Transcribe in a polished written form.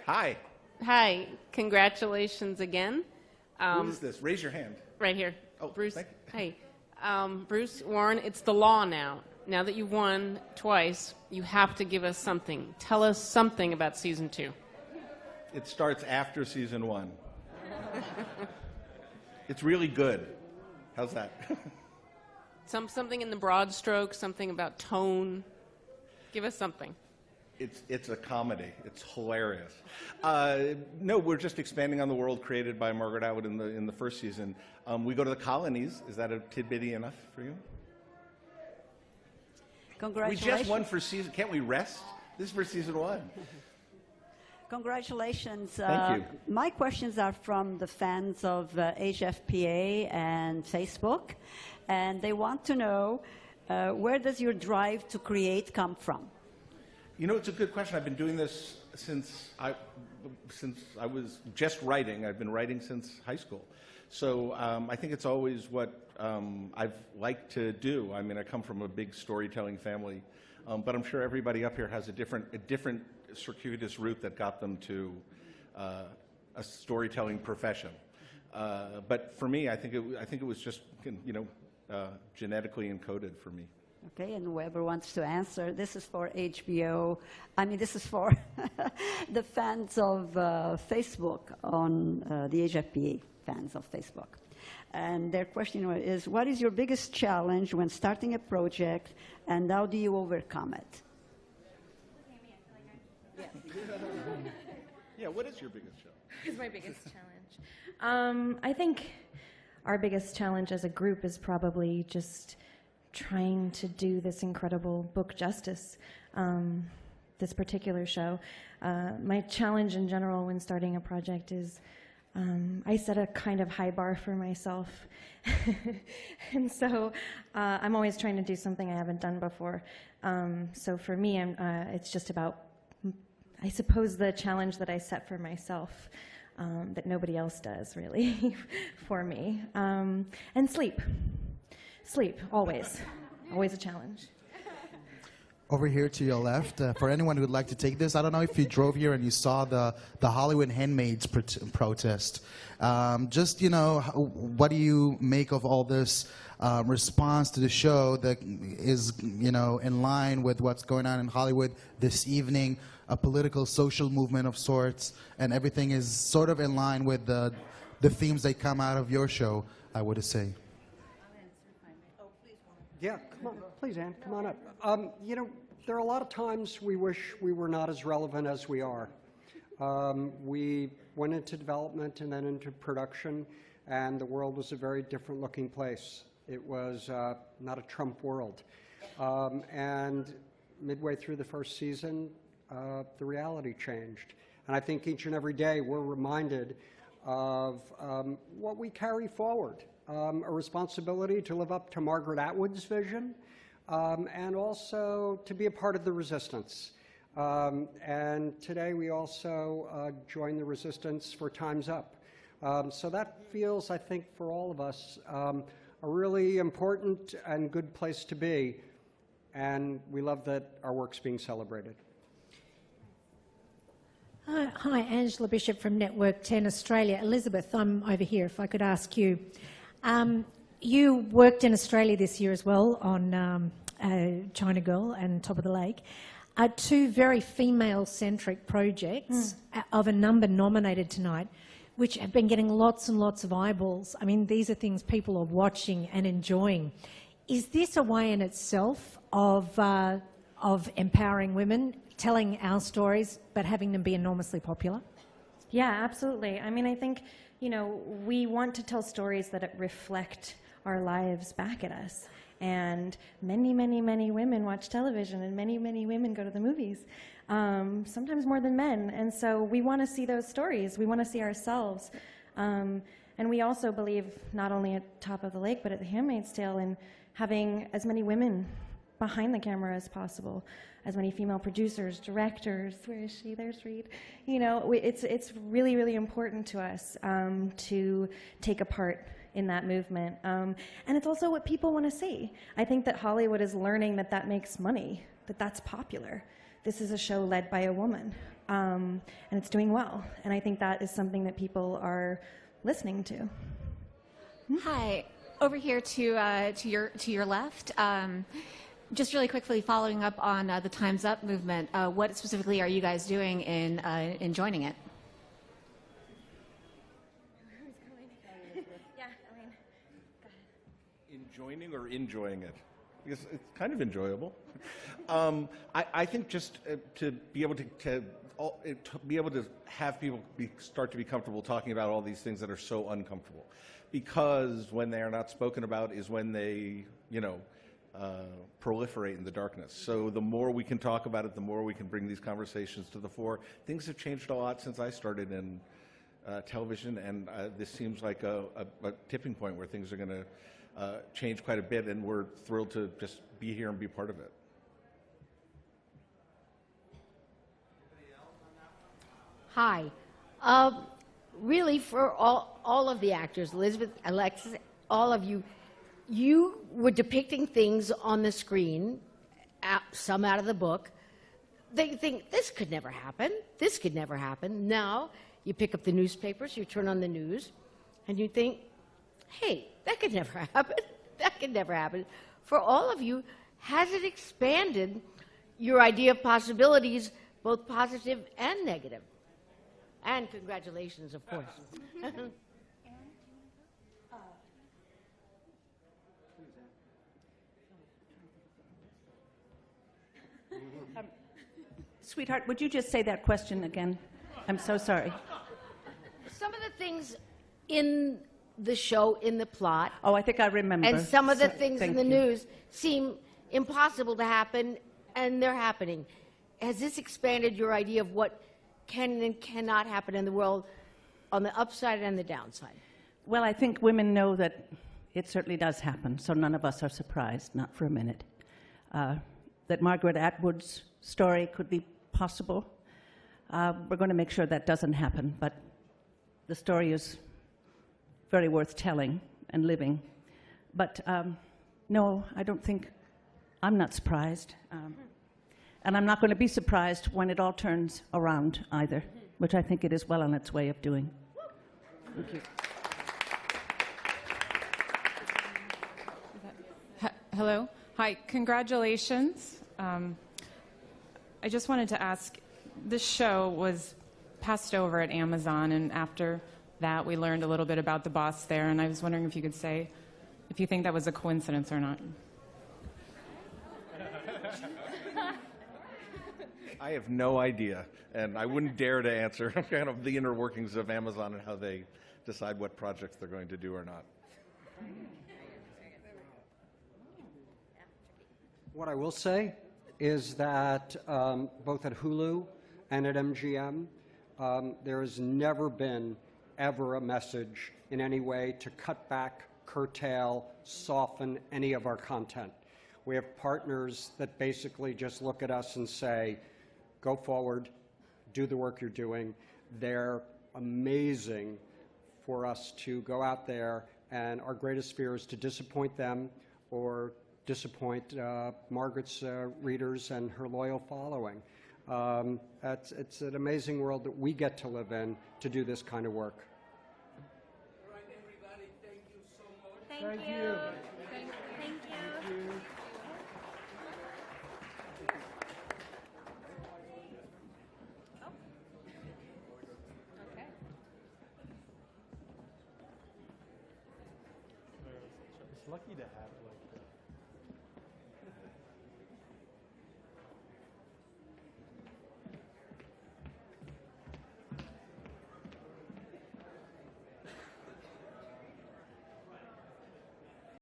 Hi. Hi. Congratulations again. Who is this? Raise your hand. Right here. Oh, Bruce. thank you. Hey. Bruce, Warren, it's the law now. Now that you've won twice, you have to give us something. Tell us something about season 2. It starts after season 1. It's really good. How's that? Something in the broad strokes, something about tone. Give us something. It's a comedy. It's hilarious. No, we're just expanding on the world created by Margaret Atwood in the first season. We go to the colonies. Is that a tidbitty enough for you? Congratulations. We just won for season. Can't we rest? This is for season 1. Congratulations. Thank you. My questions are from the fans of HFPA and Facebook, and they want to know where does your drive to create come from? You know, it's a good question. I've been doing this since I was just writing. I've been writing since high school. So I think it's always what I've liked to do. I mean, I come from a big storytelling family, but I'm sure everybody up here has a different circuitous route that got them to a storytelling profession. But for me, I think it was just, genetically encoded for me. Okay, and whoever wants to answer, this is for HBO. I mean, this is for the fans of Facebook on the HFPA fans of Facebook. And their question is, what is your biggest challenge when starting a project, and how do you overcome it? Yeah, what is your biggest challenge? It's my biggest challenge. I think our biggest challenge as a group is probably just trying to do this incredible book justice, this particular show. My challenge in general when starting a project is I set a kind of high bar for myself. And so I'm always trying to do something I haven't done before. So for me, it's just about, I suppose, the challenge that I set for myself that nobody else does, really, for me. And sleep. Sleep, always. Always a challenge. Over here to your left, for anyone who would like to take this, I don't know if you drove here and you saw the Hollywood Handmaids protest. Just, what do you make of all this response to the show that is, in line with what's going on in Hollywood this evening, a political, social movement of sorts, and everything is sort of in line with the themes that come out of your show, I would say. Yeah, come on, please, Ann, come on up. There are a lot of times we wish we were not as relevant as we are. We went into development and then into production, and the world was a very different looking place. It was not a Trump world. And midway through the first season, the reality changed. And I think each and every day we're reminded of what we carry forward. A responsibility to live up to Margaret Atwood's vision, and also to be a part of the resistance. And today we also join the resistance for Time's Up. So that feels, I think, for all of us, a really important and good place to be. And we love that our work's being celebrated. Hi, Angela Bishop from Network 10 Australia. Elisabeth, I'm over here, if I could ask you. You worked in Australia this year as well on China Girl and Top of the Lake. Two very female-centric projects of a number nominated tonight, which have been getting lots and lots of eyeballs. I mean, these are things people are watching and enjoying. Is this a way in itself of empowering women, telling our stories, but having them be enormously popular? Yeah, absolutely. I mean, I think, we want to tell stories that reflect our lives back at us. And many, many, many women watch television, and many, many women go to the movies, sometimes more than men. And so we want to see those stories. We want to see ourselves. And we also believe not only at Top of the Lake, but at The Handmaid's Tale, in having as many women behind the camera as possible, as many female producers, directors. Where is she? There's Reed. It's really, really important to us to take a part in that movement. And it's also what people want to see. I think that Hollywood is learning that makes money, that's popular. This is a show led by a woman. and it's doing well. And I think that is something that people are listening to. Hi, over here to your left. Just really quickly following up on the Time's Up movement, what specifically are you guys doing in joining it? In joining or enjoying it? Because it's kind of enjoyable. I think just to be able to be able to have people start to be comfortable talking about all these things that are so uncomfortable, because when they are not spoken about is when they, proliferate in the darkness. So the more we can talk about it, the more we can bring these conversations to the fore. Things have changed a lot since I started in television, and this seems like a tipping point where things are going to change quite a bit, and we're thrilled to just be here and be part of it. Hi. Really, for all of the actors, Elisabeth, Alexis, all of you, you were depicting things on the screen, some out of the book. They think, this could never happen. This could never happen. Now, you pick up the newspapers, you turn on the news, and you think, hey, that could never happen. That could never happen. For all of you, has it expanded your idea of possibilities, both positive and negative? And congratulations, of course. Sweetheart, would you just say that question again? I'm so sorry. Some of the things in the show, in the plot, Oh, I think I remember. and some of the things in Thank the you. news seem impossible to happen, and they're happening. Has this expanded your idea of what can and cannot happen in the world on the upside and the downside? Well, I think women know that it certainly does happen, so none of us are surprised, not for a minute. That Margaret Atwood's story could be possible. We're going to make sure that doesn't happen, but the story is very worth telling and living. But no, I don't think, I'm not surprised. And I'm not going to be surprised when it all turns around either, which I think it is well on its way of doing. Thank you. Hello. Hi. Congratulations. I just wanted to ask, this show was passed over at Amazon, and after that we learned a little bit about the boss there, and I was wondering if you could say if you think that was a coincidence or not. I have no idea, and I wouldn't dare to answer kind of the inner workings of Amazon and how they decide what projects they're going to do or not. What I will say is that both at Hulu and at MGM, there has never been ever a message in any way to cut back, curtail, soften any of our content. We have partners that basically just look at us and say, go forward, do the work you're doing. They're amazing for us to go out there, and our greatest fear is to disappoint them or disappoint Margaret's readers and her loyal following. It's an amazing world that we get to live in to do this kind of work. All right, everybody, thank you so much. Thank you. Thank you. It's lucky to have like